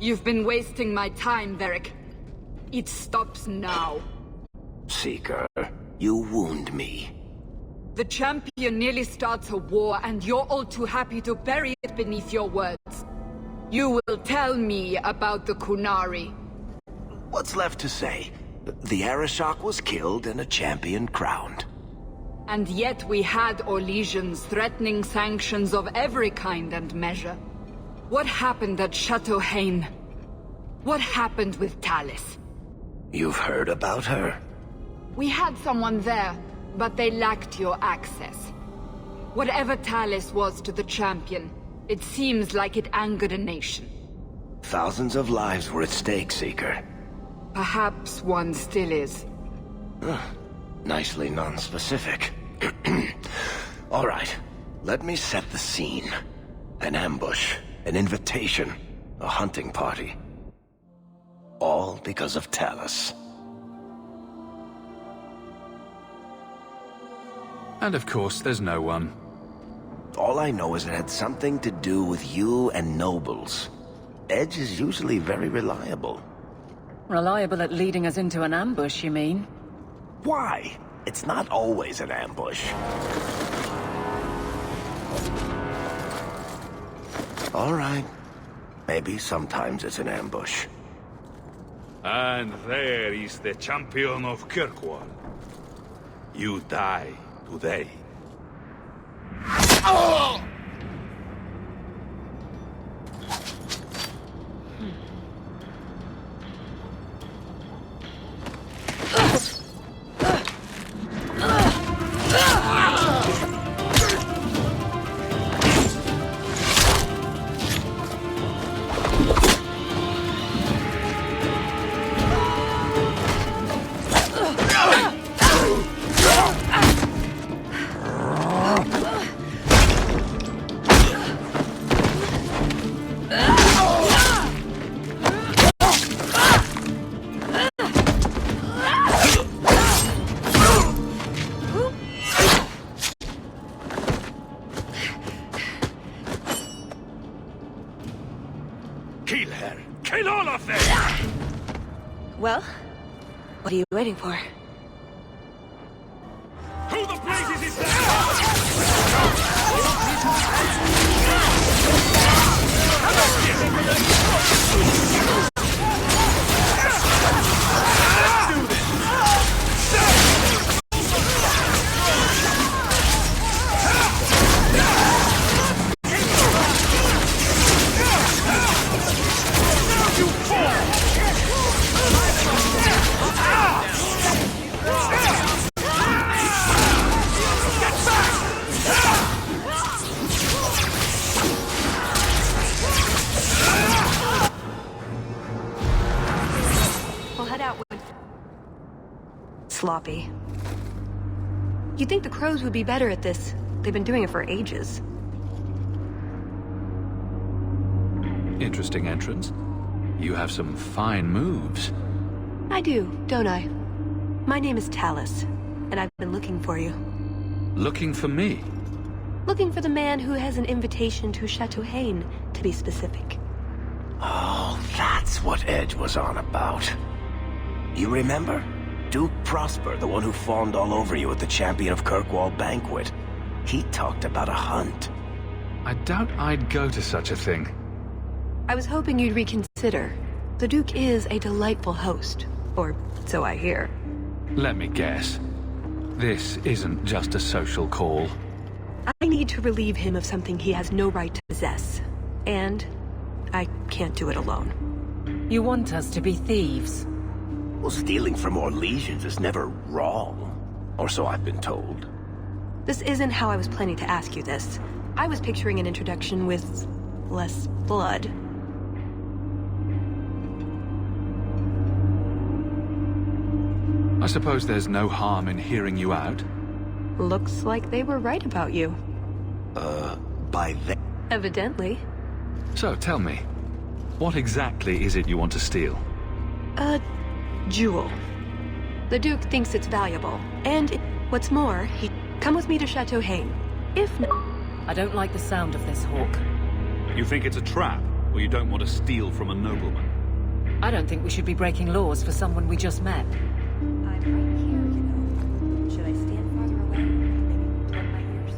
You've been wasting my time, Varric. It stops now. Seeker, you wound me. The champion nearly starts a war, and you're all too happy to bury it beneath your words. You will tell me about the Qunari. What's left to say? The Arishok was killed and a champion crowned. And yet we had Orlesians threatening sanctions of every kind and measure. What happened at Chateau Hain? What happened with Talis? You've heard about her? We had someone there, but they lacked your access. Whatever Talis was to the champion, it seems like it angered a nation. Thousands of lives were at stake, Seeker. Perhaps one still is. Nicely non-specific. All right, let me set the scene. An ambush, an invitation, a hunting party. All because of Talis. And of course, there's no one. All I know is it had something to do with you and nobles. Edge is usually very reliable. Reliable at leading us into an ambush, you mean? Why? It's not always an ambush. All right. Maybe sometimes it's an ambush. And there is the champion of Kirkwall. You die today. Oh! Kill her! Kill all of them! Well, what are you waiting for? Who the blazes is that? Sloppy. You'd think the crows would be better at this. They've been doing it for ages. Interesting entrance. You have some fine moves. I do, don't I? My name is Talis, and I've been looking for you. Looking for me? Looking for the man who has an invitation to Chateau Hain, to be specific. Oh, that's what Edge was on about. You remember? Duke Prosper, the one who fawned all over you at the Champion of Kirkwall banquet. He talked about a hunt. I doubt I'd go to such a thing. I was hoping you'd reconsider. The Duke is a delightful host, or so I hear. Let me guess. This isn't just a social call. I need to relieve him of something he has no right to possess. And I can't do it alone. You want us to be thieves? Well, stealing from Orlesians is never wrong. Or so I've been told. This isn't how I was planning to ask you this. I was picturing an introduction with less blood. I suppose there's no harm in hearing you out? Looks like they were right about you. By they... Evidently. So, tell me, what exactly is it you want to steal? A jewel. The Duke thinks it's valuable, and what's more, he... Come with me to Chateau Hain. If not... I don't like the sound of this, Hawk. You think it's a trap? Or you don't want to steal from a nobleman? I don't think we should be breaking laws for someone we just met. I'm right here, you know. Should I stand farther away? Maybe plug my ears?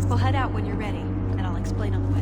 We'll head out when you're ready, and I'll explain on the way.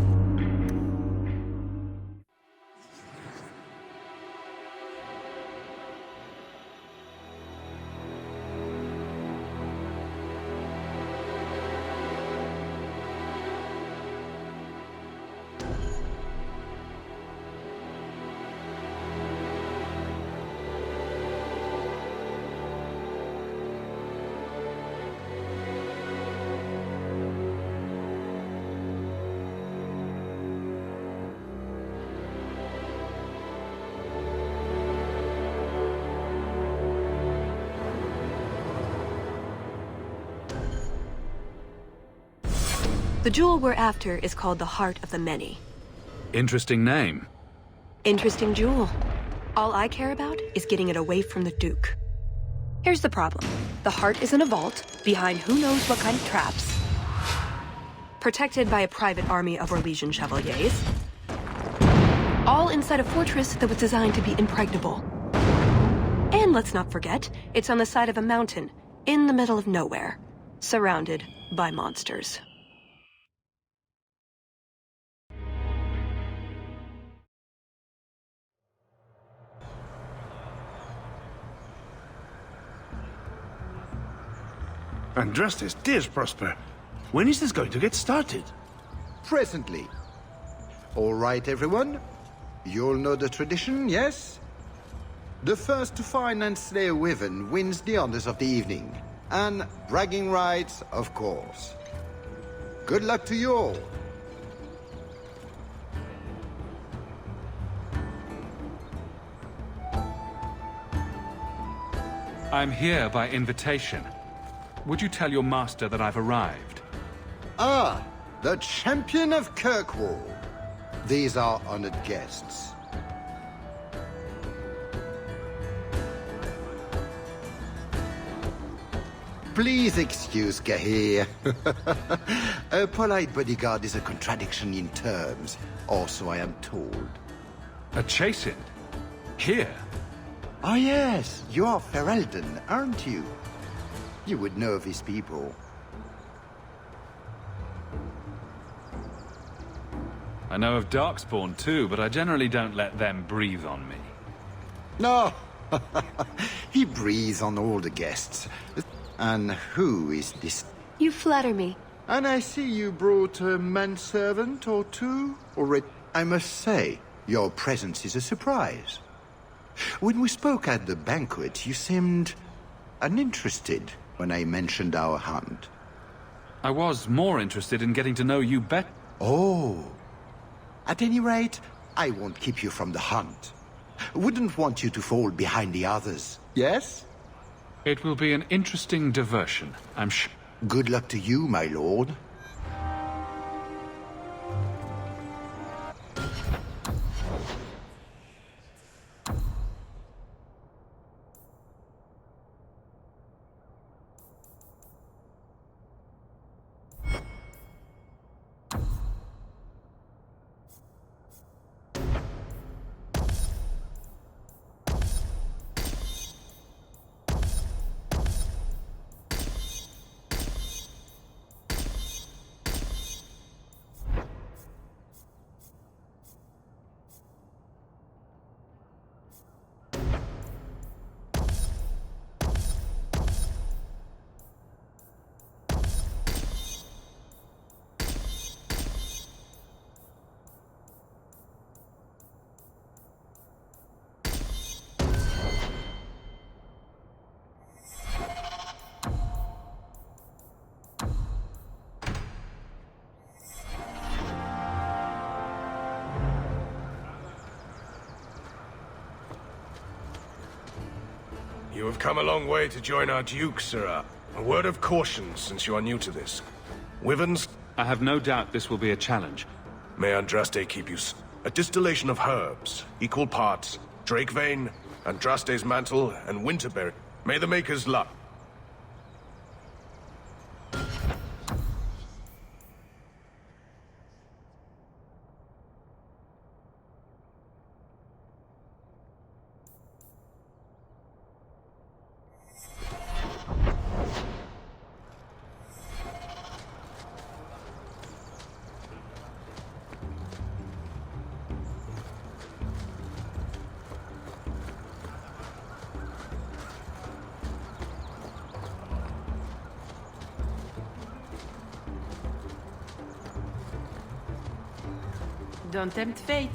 The jewel we're after is called the Heart of the Many. Interesting name. Interesting jewel. All I care about is getting it away from the Duke. Here's the problem. The heart is in a vault, behind who knows what kind of traps. Protected by a private army of Orlesian chevaliers. All inside a fortress that was designed to be impregnable. And let's not forget, it's on the side of a mountain, in the middle of nowhere, surrounded by monsters. Andrastes, dears Prosper, when is this going to get started? Presently. All right, everyone? You'll know the tradition, yes? The first to find and slay a wyvern wins the honors of the evening. And bragging rights, of course. Good luck to you all. I'm here by invitation. Would you tell your master that I've arrived? Ah, the champion of Kirkwall. These are honored guests. Please excuse Gahir. A polite bodyguard is a contradiction in terms, or so I am told. A chase-in? Here? Ah yes, you are Ferelden, aren't you? You would know these people. I know of Darkspawn too, but I generally don't let them breathe on me. No, he breathes on all the guests. And who is this? You flatter me. And I see you brought a manservant or two already. I must say, your presence is a surprise. When we spoke at the banquet, you seemed uninterested when I mentioned our hunt. I was more interested in getting to know you better. Oh. At any rate, I won't keep you from the hunt. Wouldn't want you to fall behind the others. Yes? It will be an interesting diversion, I'm sure. Good luck to you, my lord. You have come a long way to join our Duke, Sirrah. A word of caution, since you are new to this. Wyverns... I have no doubt this will be a challenge. May Andraste keep you... A distillation of herbs, equal parts, Drake Vein, Andraste's Mantle, and Winterberry. May the Maker's luck. Don't tempt fate.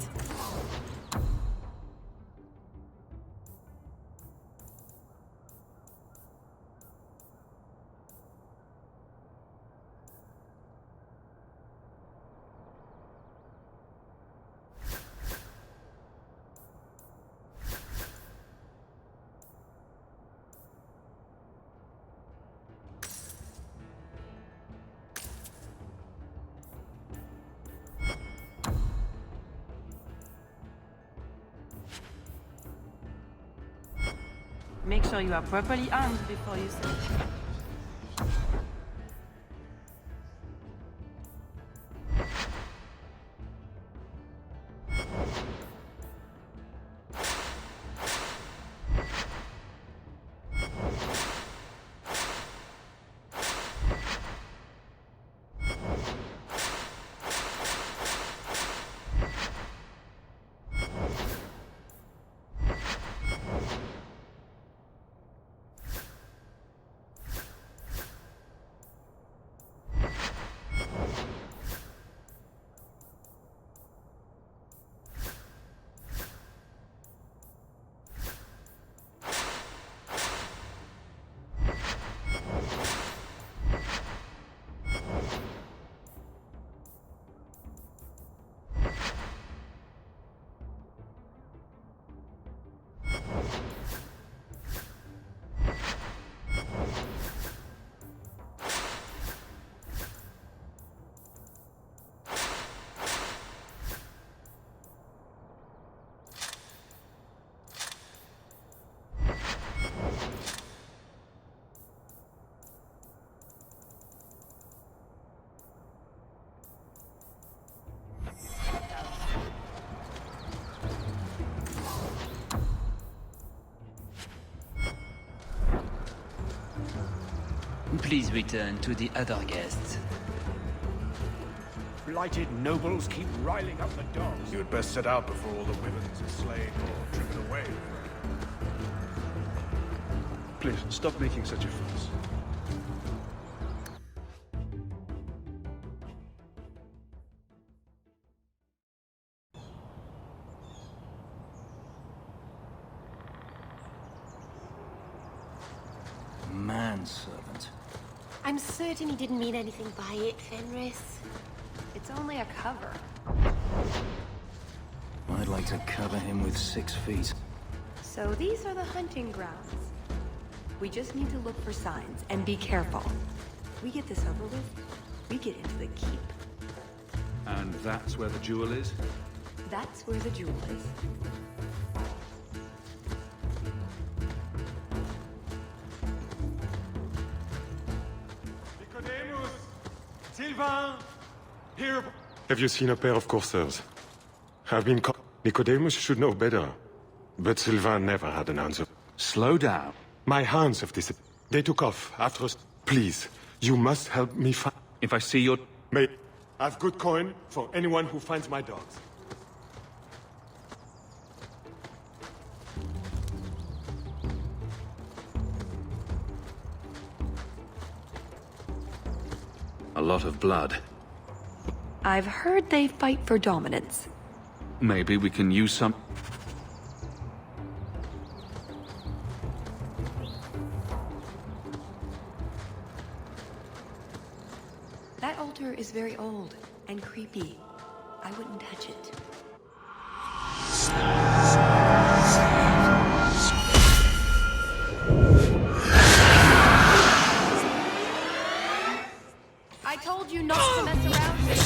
Make sure you are properly armed before you sleep. Please return to the other guests. Blighted nobles keep riling up the dogs. You had best set out before all the women's are slain or driven away. Please, stop making such a fuss. Manservant. I'm certain he didn't mean anything by it, Fenris. It's only a cover. I'd like to cover him with 6 feet. So these are the hunting grounds. We just need to look for signs and be careful. We get this over with, we get into the keep. And that's where the jewel is? That's where the jewel is. Nicodemus! Sylvain! Here! Have you seen a pair of coursers? I've been Nicodemus should know better. But Sylvain never had an answer. Slow down. My hands have disappeared. They took off after us. Please, you must help me find... If I see your... May I've good coin for anyone who finds my dogs. A lot of blood. I've heard they fight for dominance. Maybe we can use some... That altar is very old and creepy. I wouldn't touch it. I told you not to mess around with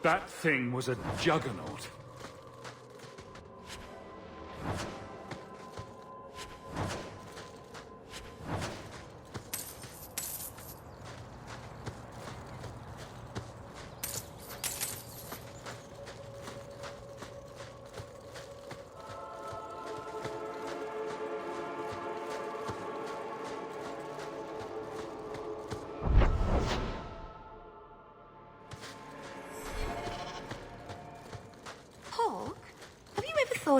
That thing was a juggernaut.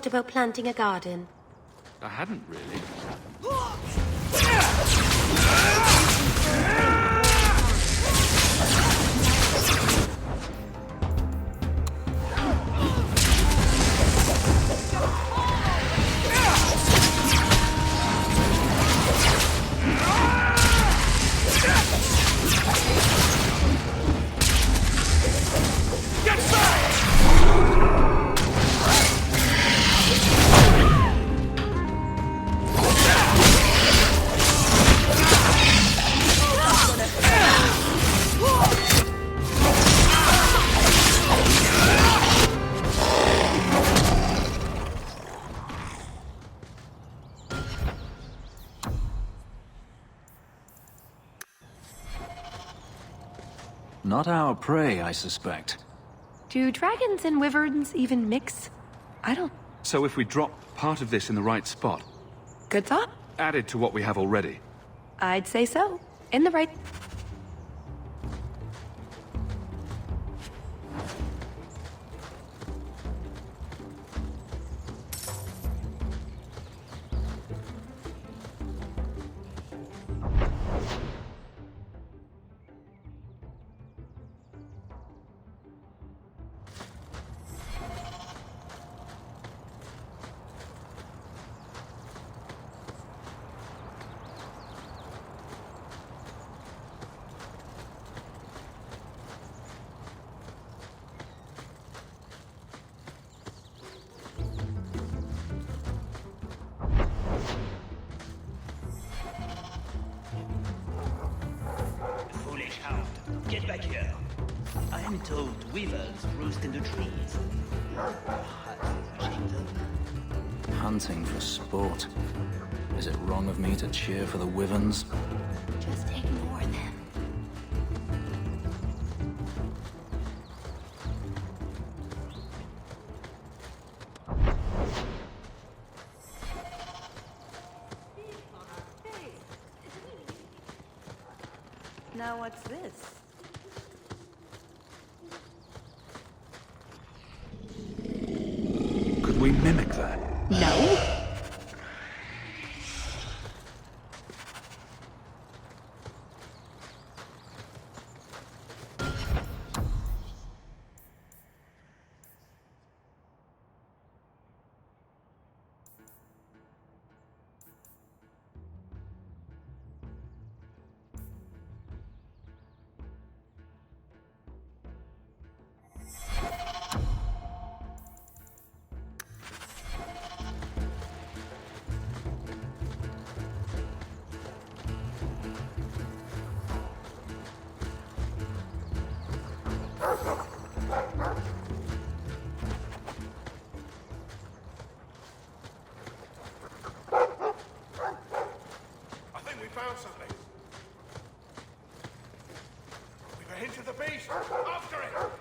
thought about planting a garden? I hadn't really. Not our prey, I suspect. Do dragons and wyverns even mix? I don't... So if we drop part of this in the right spot, Good thought. added to what we have already, I'd say so. In the right... Foolish hound, get back here. I am told weavers roost in the trees. Hunting for sport. Is it wrong of me to cheer for the wyverns? Just ignore them. Now what's this? could we mimic that? No? I think we found something. We've a hint of the beast. After it!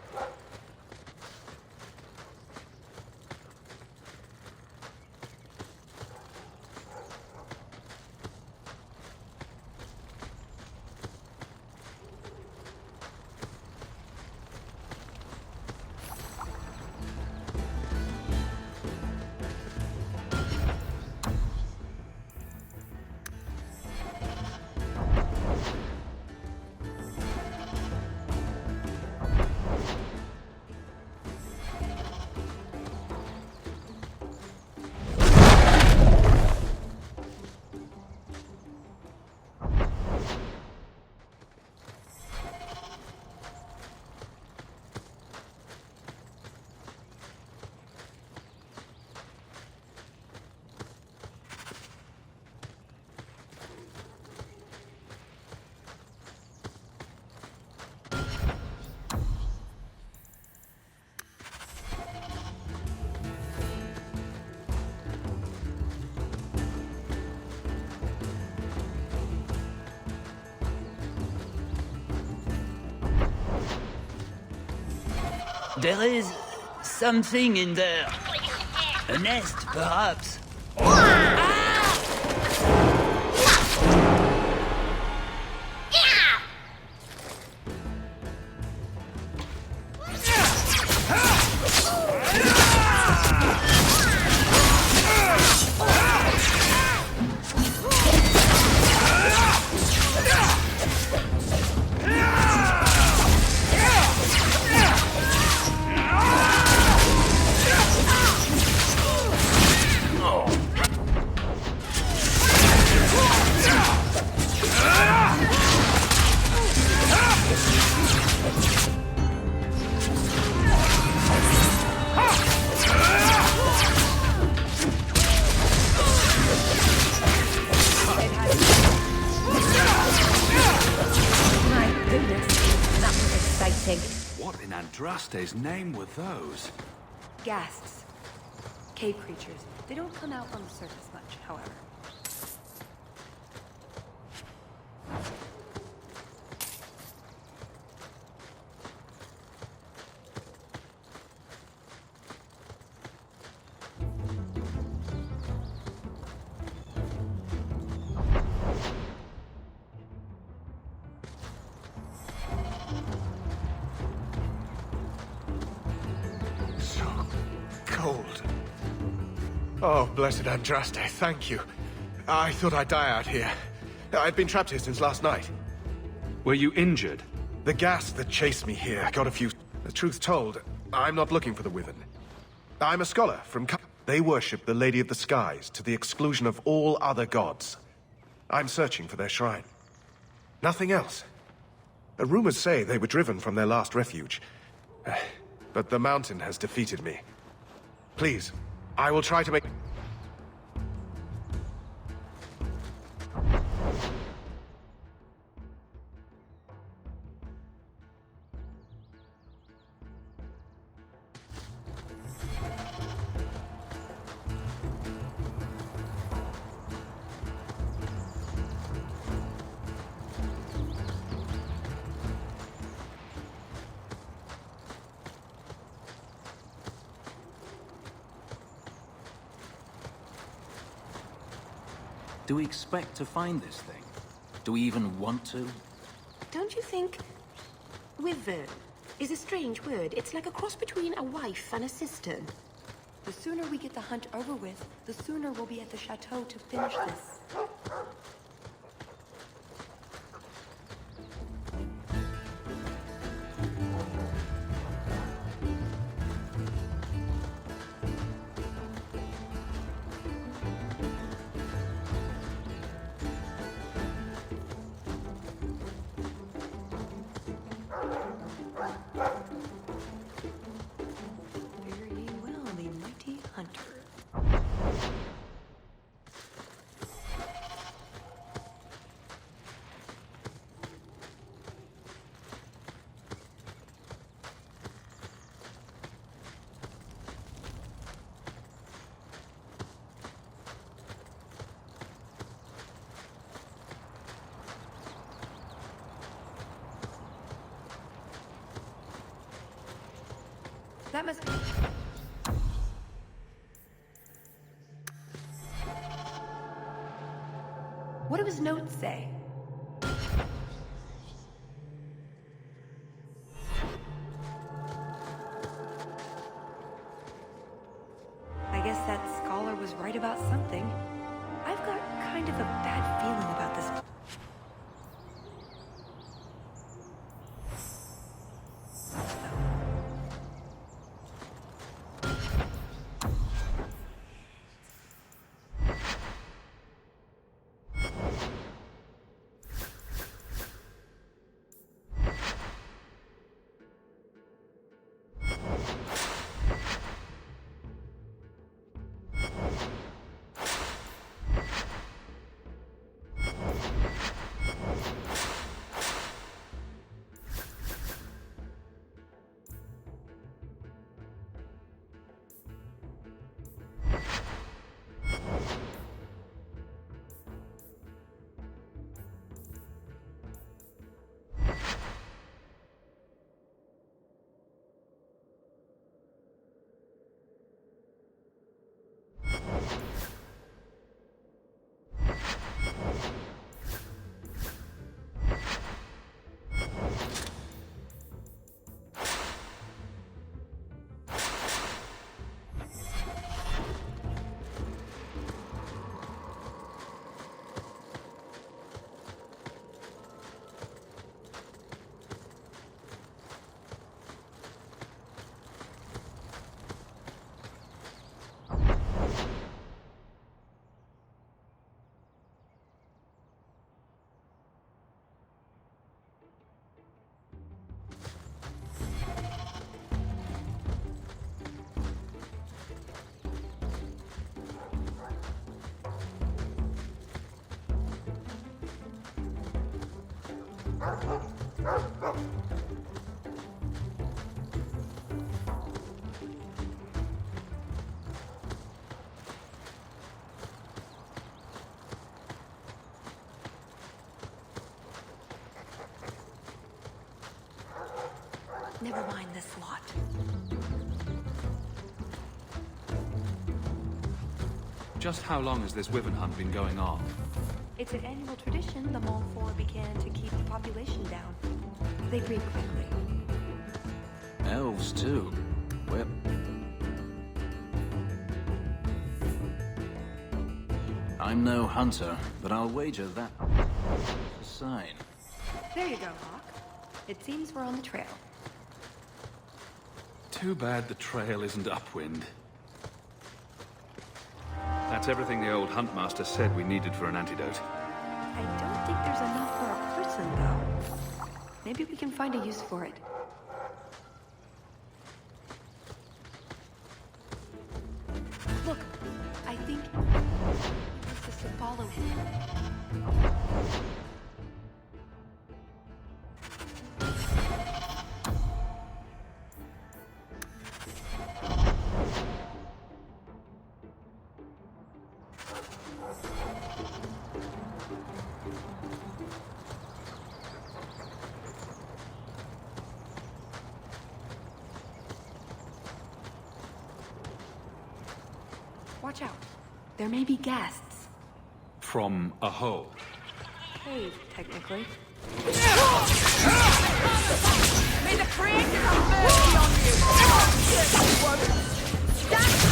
There is something in there. A nest, perhaps. eating. What in Andraste's name were those? Ghasts. Cave creatures. They don't come out on the surface much, however. Cold. Oh, blessed Andraste, thank you. I thought I'd die out here. I've been trapped here since last night. Were you injured? The gas that chased me here got a few... The truth told, I'm not looking for the Wyvern. I'm a scholar from... They worship the Lady of the Skies to the exclusion of all other gods. I'm searching for their shrine. Nothing else. The rumors say they were driven from their last refuge. But the mountain has defeated me. Please, I will try to make... Do we expect to find this thing? Do we even want to? Don't you think... Wyvern is a strange word. It's like a cross between a wife and a sister. The sooner we get the hunt over with, the sooner we'll be at the chateau to finish this. That must... What do his notes say? I guess that scholar was right about something. I've got kind of a bad feeling about this. Never mind this lot. Just how long has this wyvern hunt been going on? It's an annual tradition the Montfort began to keep the population down. They breed quickly. Elves, too. Well... I'm no hunter, but I'll wager that... a sign. There you go, Hawk. It seems we're on the trail. Too bad the trail isn't upwind. That's everything the old huntmaster said we needed for an antidote. I don't think there's enough for a person, though. Maybe we can find a use for it. Look, I think he wants us to follow him. Watch out. There may be guests. From a hole. Cave, technically. May the creator have mercy on you! Stand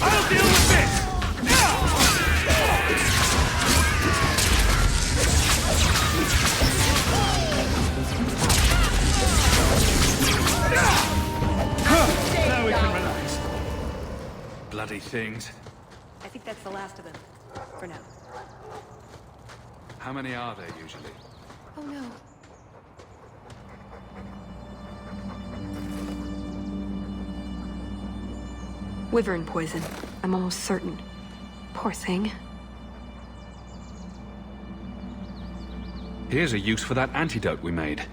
I'll deal with this! Now we can relax. Bloody things. I think that's the last of them. For now. How many are there usually? Oh no. Wyvern poison. I'm almost certain. Poor thing. Here's a use for that antidote we made.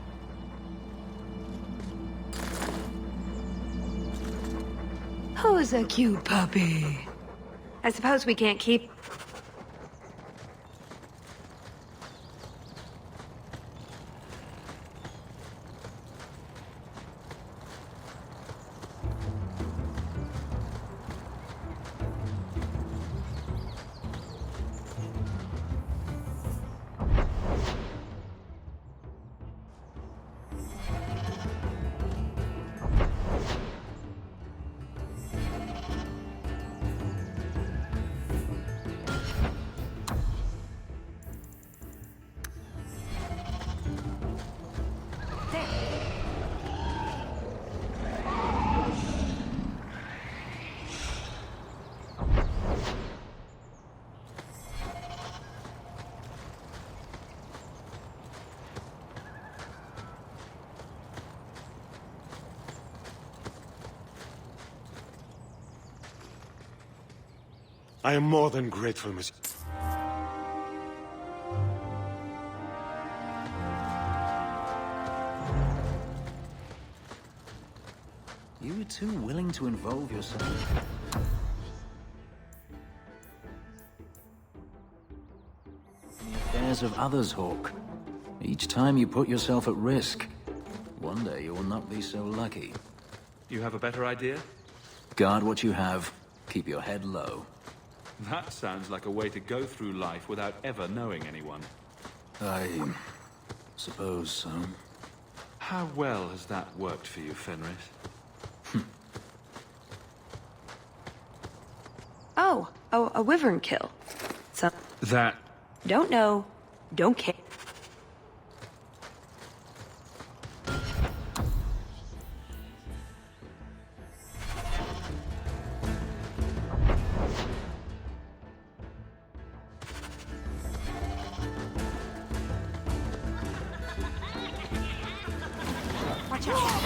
Who's a cute puppy? I suppose we can't keep... I am more than grateful, monsieur. You were too willing to involve yourself in the affairs of others, Hawk. Each time you put yourself at risk. One day you will not be so lucky. You have a better idea? Guard what you have. Keep your head low. That sounds like a way to go through life without ever knowing anyone. I suppose so. How well has that worked for you, Fenris? Oh, a wyvern kill. So... That... Don't know. Don't care. Watch out.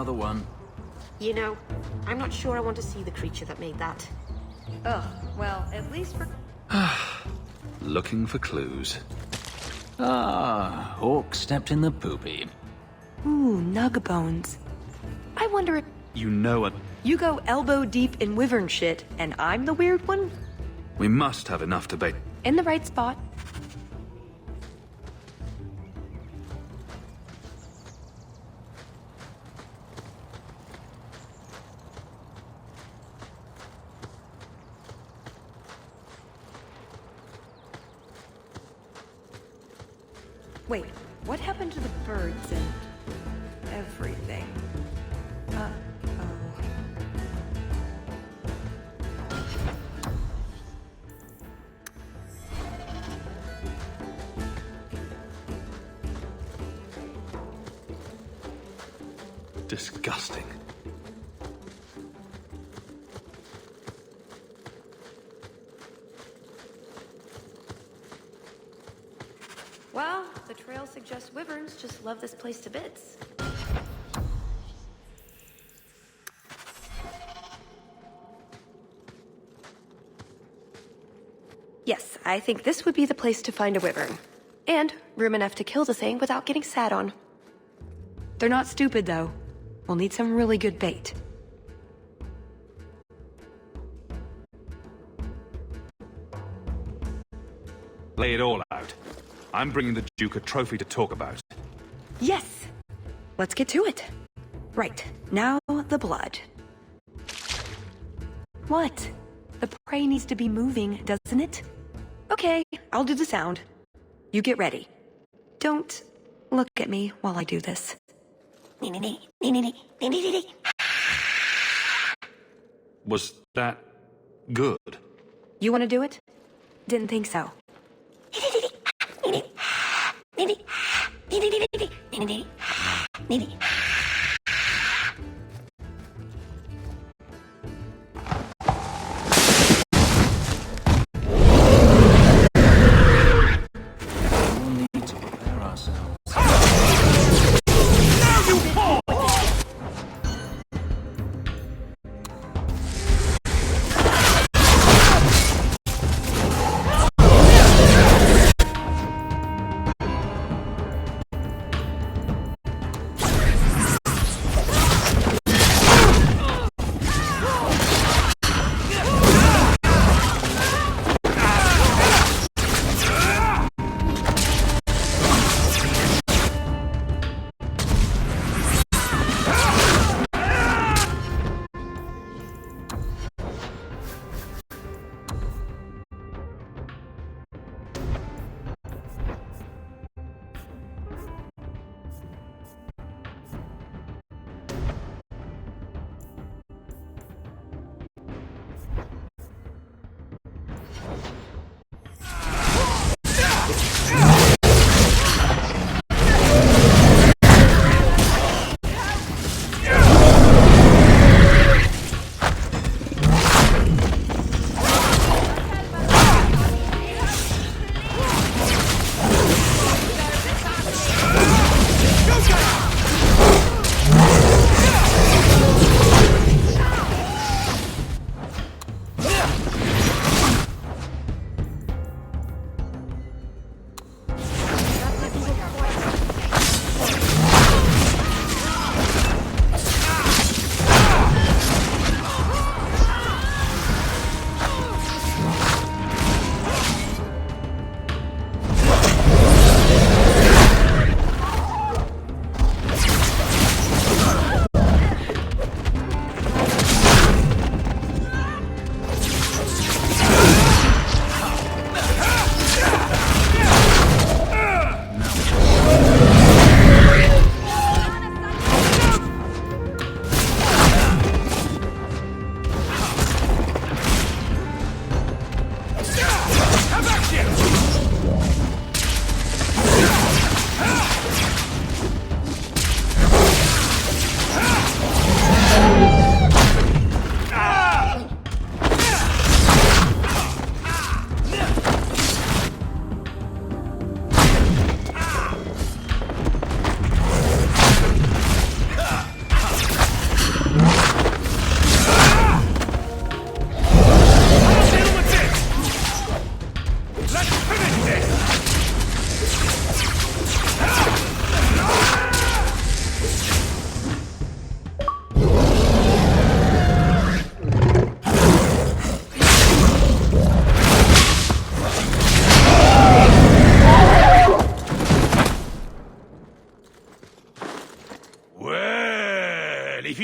another one. You know, I'm not sure I want to see the creature that made that. Ugh, well, at least for... Looking for clues. Ah, Hawk stepped in the poopy. Ooh, nug bones. I wonder if... You know it. You go elbow deep in wyvern shit, and I'm the weird one? We must have enough to bait. In the right spot. Wait, what happened to the birds and everything? Uh-oh. Disgusting. Well, the trail suggests wyverns just love this place to bits. Yes, I think this would be the place to find a wyvern. And room enough to kill the thing without getting sat on. They're not stupid, though. We'll need some really good bait. Lay it all out. I'm bringing the Duke a trophy to talk about. Yes! Let's get to it. Right, now the blood. What? The prey needs to be moving, doesn't it? Okay, I'll do the sound. You get ready. Don't look at me while I do this. Was that good? You want to do it? Didn't think so. We'll need to prepare ourselves.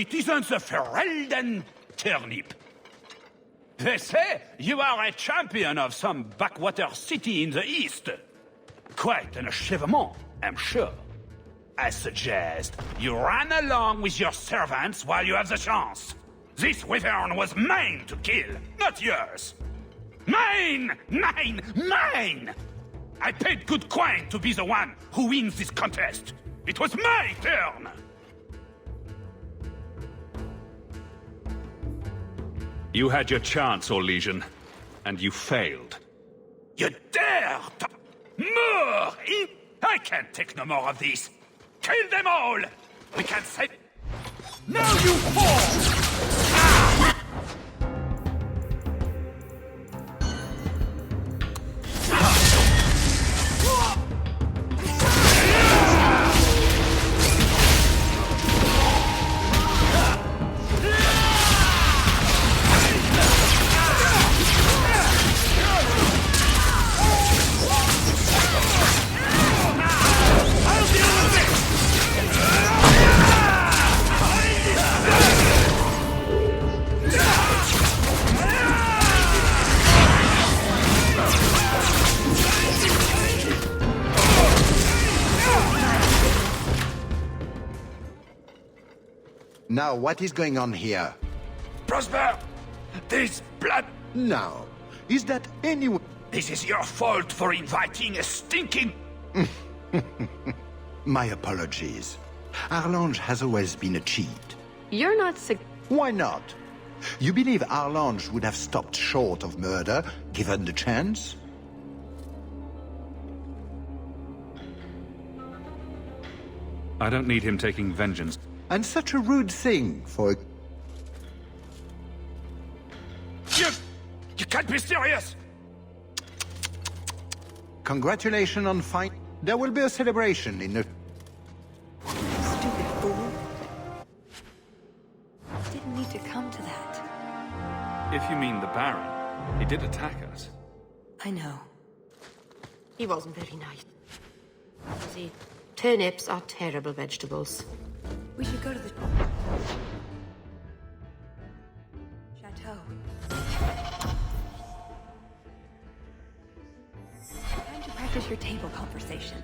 it isn't the Ferelden turnip. They say you are a champion of some backwater city in the east. Quite an achievement, I'm sure. I suggest you run along with your servants while you have the chance. This wyvern was mine to kill, not yours. Mine! Mine! Mine! I paid good coin to be the one who wins this contest. It was my turn! You had your chance, Orlesian, and you failed. You dare to... More! I can't take no more of this. Kill them all! We can save... Now you fall! Now, what is going on here? Prosper! This blood... Now, is that anyone... This is your fault for inviting a stinking... My apologies. Arlange has always been a cheat. You're not sick. Why not? You believe Arlange would have stopped short of murder, given the chance? I don't need him taking vengeance. And such a rude thing for... You can't be serious! Congratulations on fine... There will be a celebration in a... Stupid fool. Didn't need to come to that. If you mean the Baron, he did attack us. I know. He wasn't very nice. See, turnips are terrible vegetables. We should go to the... chateau. Time to practice your table conversation.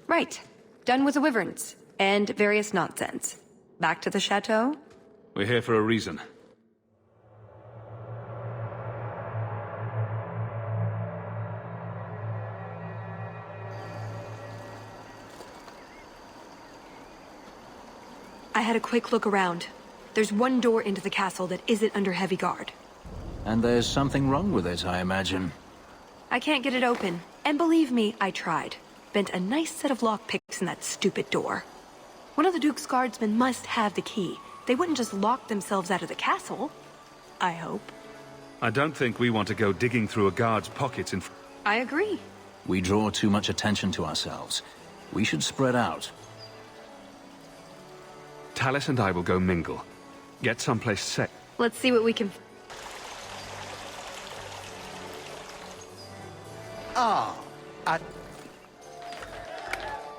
Right. Done with the wyverns. And various nonsense. Back to the chateau? We're here for a reason. I had a quick look around. There's one door into the castle that isn't under heavy guard. And there's something wrong with it, I imagine. I can't get it open. And believe me, I tried. Bent a nice set of lockpicks in that stupid door. One of the Duke's guardsmen must have the key. They wouldn't just lock themselves out of the castle. I hope. I don't think we want to go digging through a guard's pockets in... I agree. We draw too much attention to ourselves. We should spread out. Tallis and I will go mingle. Get someplace safe. Let's see what we can...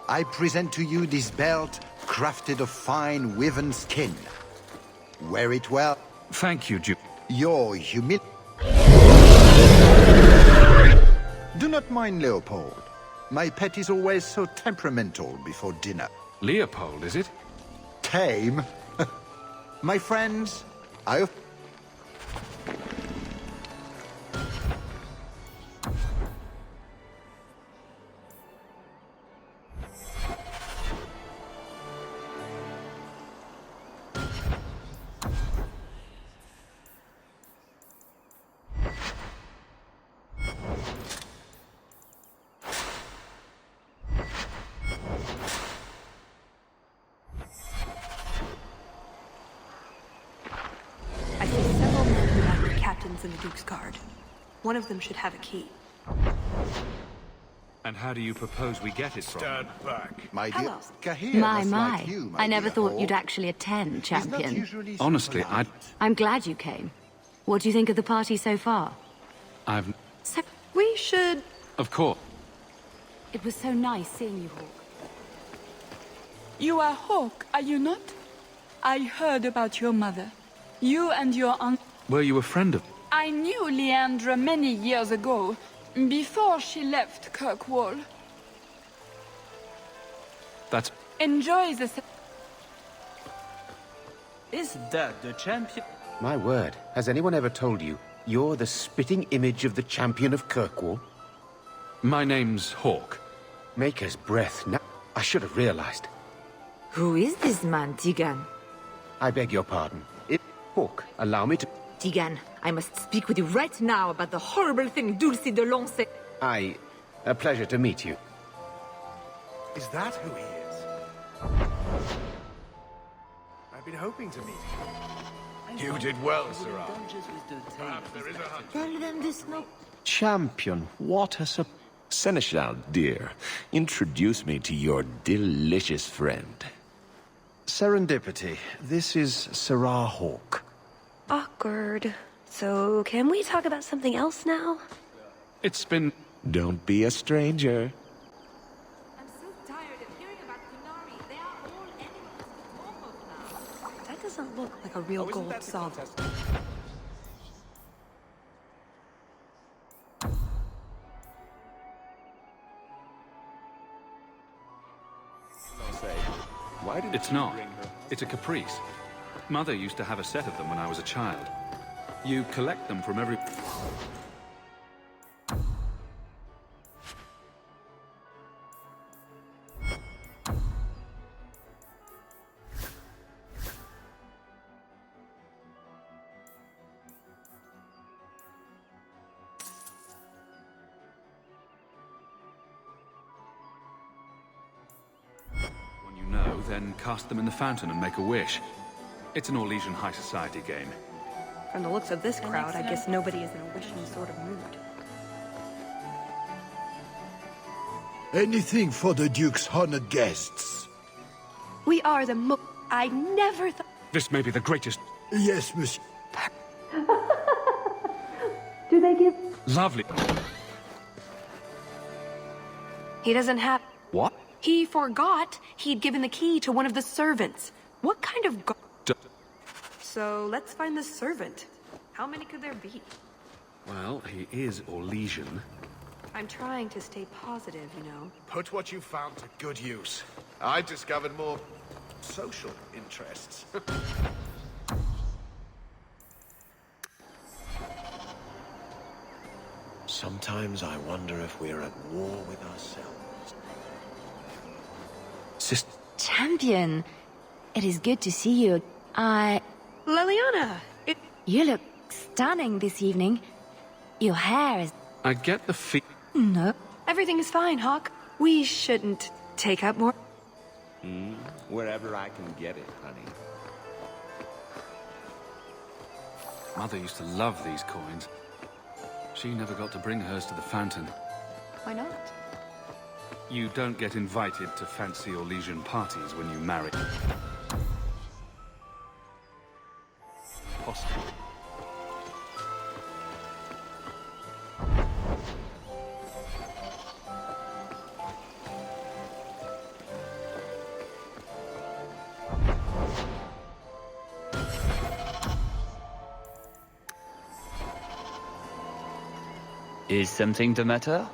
I present to you this belt, crafted of fine wyvern skin. Wear it well. Thank you, Duke. Your Do not mind Leopold. My pet is always so temperamental before dinner. Leopold, is it? Tame? My friends, I... the Duke's Guard. One of them should have a key. And how do you propose we get it from? Stand back. My dear, Hello. Cahir My, must my. like you, my I never dear thought Hawk. you'd actually attend, He's not champion. usually so Honestly, polite. I'm glad you came. What do you think of the party so far? I've... So we should... Of course. It was so nice seeing you, Hawk. You are Hawk, are you not? I heard about your mother. You and your aunt... Were you a friend of... I knew Leandra many years ago, before she left Kirkwall. That's... Enjoy the... Is that the champion? My word, has anyone ever told you you're the spitting image of the champion of Kirkwall? My name's Hawk. Maker's breath. Now, I should have realized. Who is this man, Tigan? I beg your pardon. Hawk, allow me to... Tigan, I must speak with you right now about the horrible thing Dulce de Long said. A pleasure to meet you. Is that who he is? I've been hoping to meet him. You did well, Sarah. Perhaps there is a hunt. Tell them this no... Champion, what a Seneschal, dear, introduce me to your delicious friend. Serendipity. This is Sarah Hawk. Awkward. So, can we talk about something else now? It's been... Don't be a stranger. I'm so tired of hearing about Kunari. They are all animals to talk of now. That doesn't look like a real gold song. Why did It's not. It's a caprice. Mother used to have a set of them when I was a child. You collect them from every... When you know, then cast them in the fountain and make a wish. It's an Orlesian high society game. From the looks of this crowd, I guess nobody is in a wishing sort of mood. Anything for the Duke's honored guests. We are the I never thought... This may be the greatest... Yes, monsieur. Do they give... Lovely. He doesn't have... What? He forgot he'd given the key to one of the servants. What kind of... So, let's find the servant. How many could there be? Well, he is Orlesian. I'm trying to stay positive, you know. Put what you found to good use. I discovered more social interests. Sometimes I wonder if we're at war with ourselves. Sister... Champion, it is good to see you. Liliana! You look stunning this evening. Your hair is... I get the feel... No. Everything is fine, Hawk. We shouldn't take up more... Wherever I can get it, honey. Mother used to love these coins. She never got to bring hers to the fountain. Why not? You don't get invited to fancy Orlesian parties when you marry. Possible. Is something the matter?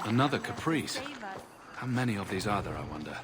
Another caprice. How many of these are there, I wonder?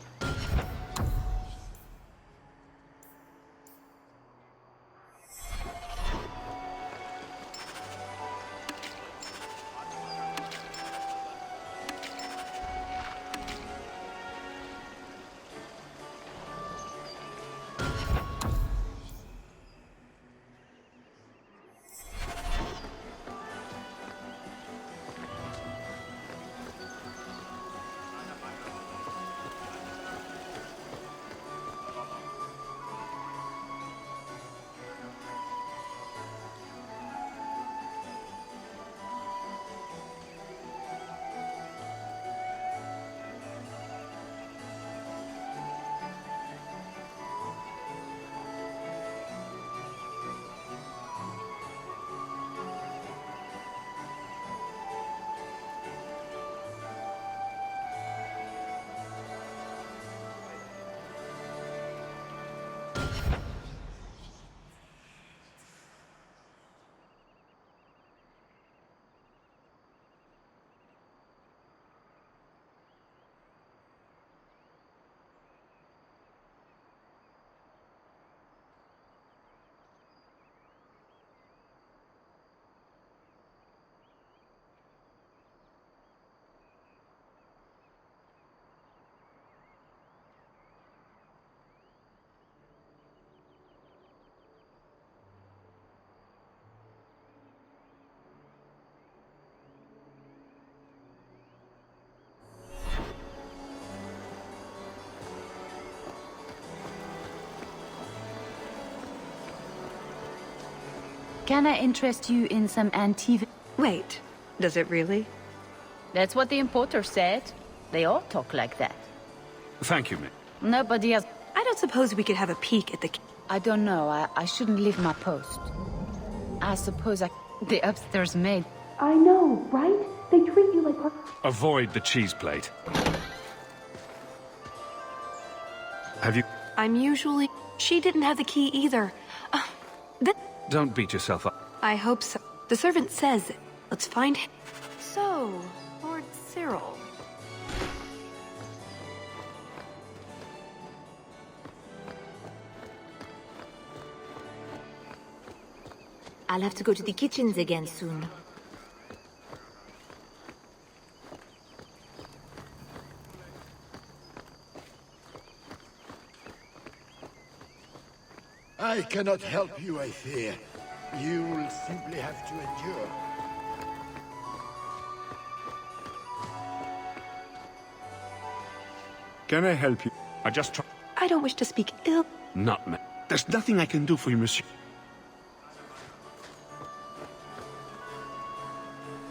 Can I interest you in some antique... Wait, does it really? That's what the importer said. They all talk like that. Thank you, mate. Nobody has... I don't suppose we could have a peek at the... I don't know. I shouldn't leave my post. I suppose the upstairs maid... I know, right? They treat you like... Avoid the cheese plate. Have you... I'm usually... She didn't have the key either. Don't beat yourself up. I hope so. The servant says it. Let's find him. So, Lord Cyril. I'll have to go to the kitchens again soon. I cannot help you, I fear. You will simply have to endure. Can I help you? I just try... I don't wish to speak ill. Not me. There's nothing I can do for you, monsieur.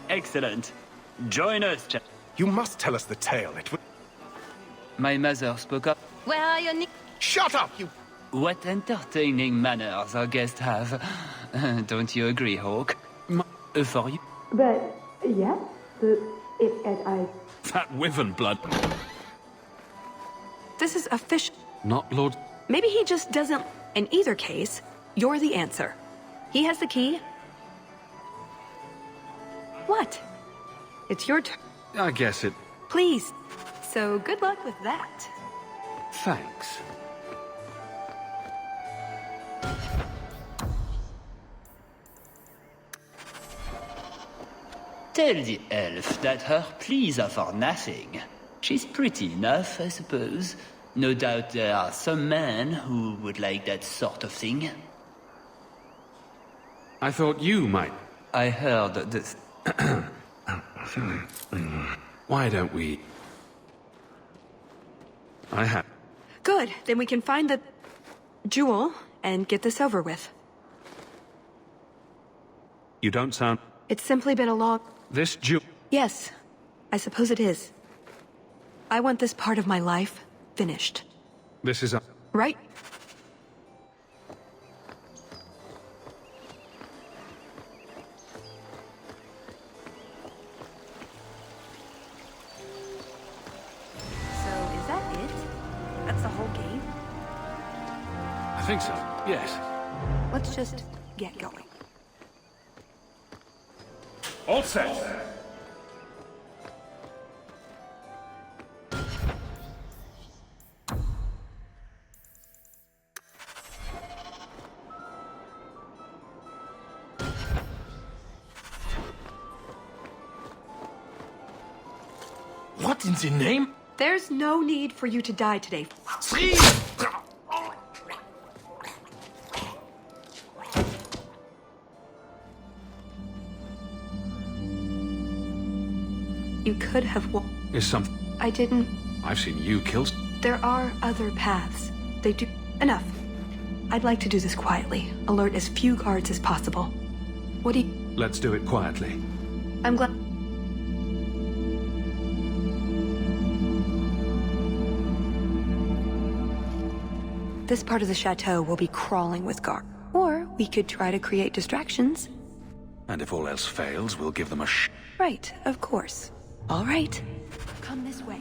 Excellent. Join us, You must tell us the tale. It would... My mother spoke up. Where are your Shut up, you... What entertaining manners our guests have. Don't you agree, Hawk? For you? But, yes, I... That wyvern blood. This is official. Not Lord... Maybe he just doesn't... In either case, you're the answer. He has the key. What? It's your turn. I guess it... Please. So good luck with that. Thanks. Tell the elf that her pleas are for nothing. She's pretty enough, I suppose. No doubt there are some men who would like that sort of thing. I thought you might. I heard this. Why don't we... I have... Good. Then we can find the... jewel and get this over with. You don't sound... It's simply been a long... This jewel... Yes. I suppose it is. I want this part of my life finished. This is a... Right? So, is that it? That's the whole game? I think so, yes. Let's just get going. All set. What in the name? There's no need for you to die today. You could have Is something... I didn't... I've seen you kill... There are other paths. They do... Enough. I'd like to do this quietly. Alert as few guards as possible. What do you... Let's do it quietly. I'm glad... This part of the chateau will be crawling with guards. Or we could try to create distractions. And if all else fails, we'll give them a Right, of course. All right. Come this way.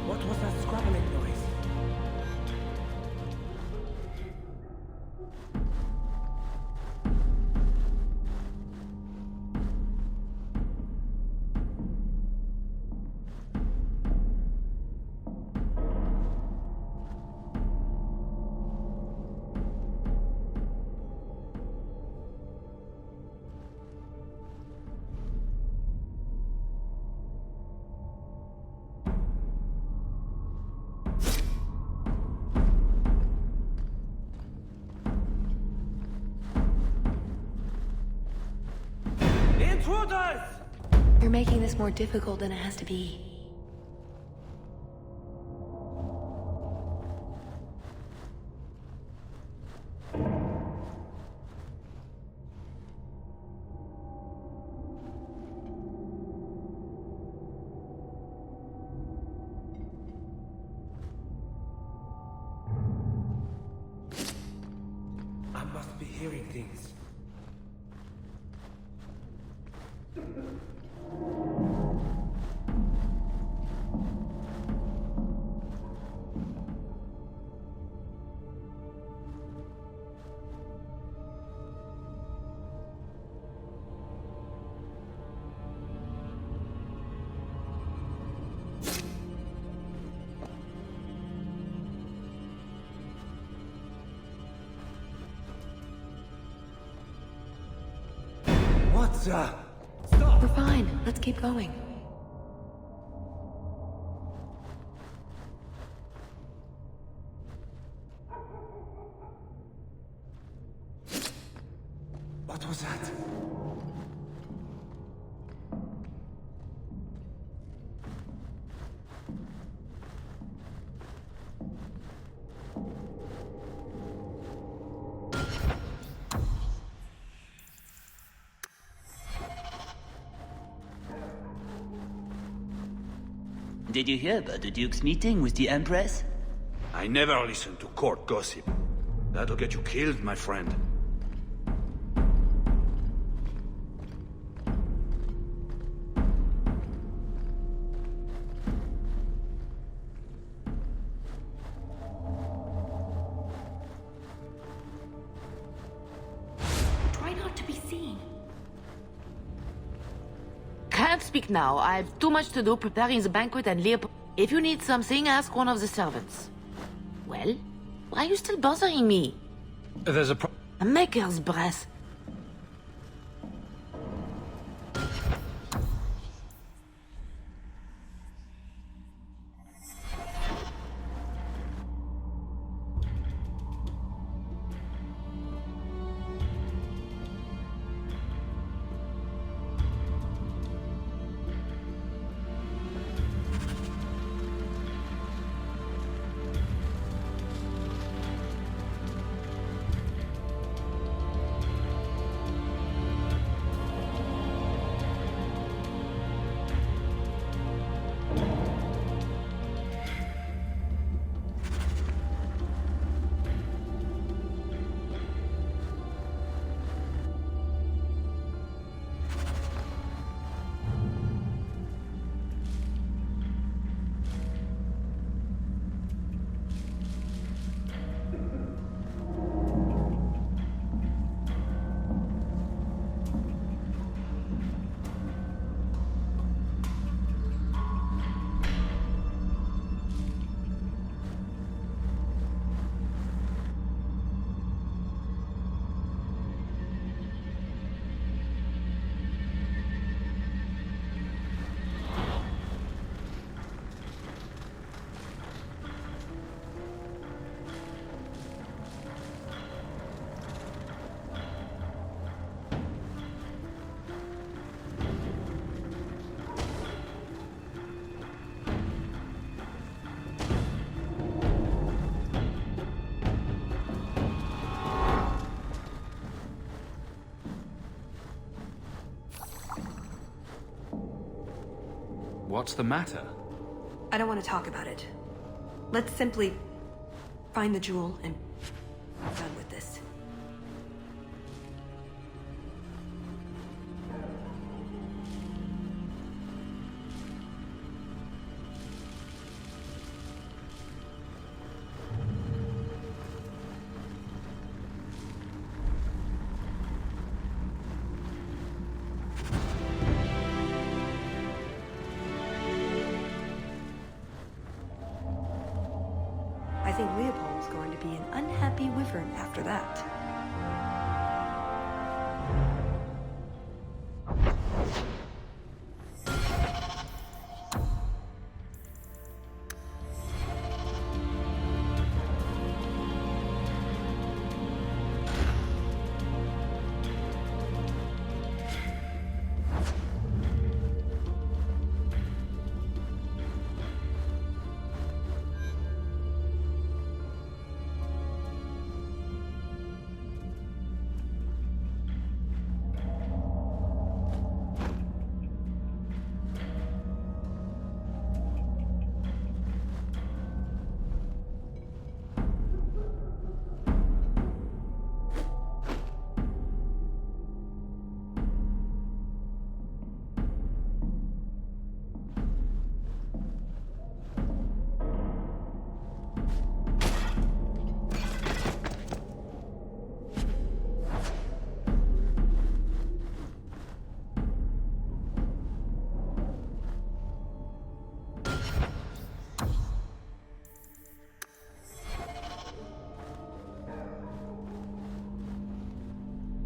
What was that scrabbling noise? making this more difficult than it has to be. I must be hearing things. What's up? We're fine. Let's keep going. What was that? Did you hear about the Duke's meeting with the Empress? I never listen to court gossip. That'll get you killed, my friend. Try not to be seen. Can't speak now. I've too much to do preparing the banquet and Leopold. If you need something, ask one of the servants. Well, why are you still bothering me? There's a A maker's breath. What's the matter? I don't want to talk about it. Let's simply find the jewel and be done with this. I think Leopold's going to be an unhappy wyvern after that.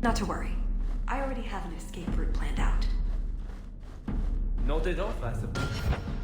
Not to worry. I already have an escape route planned out. Noted off, I suppose.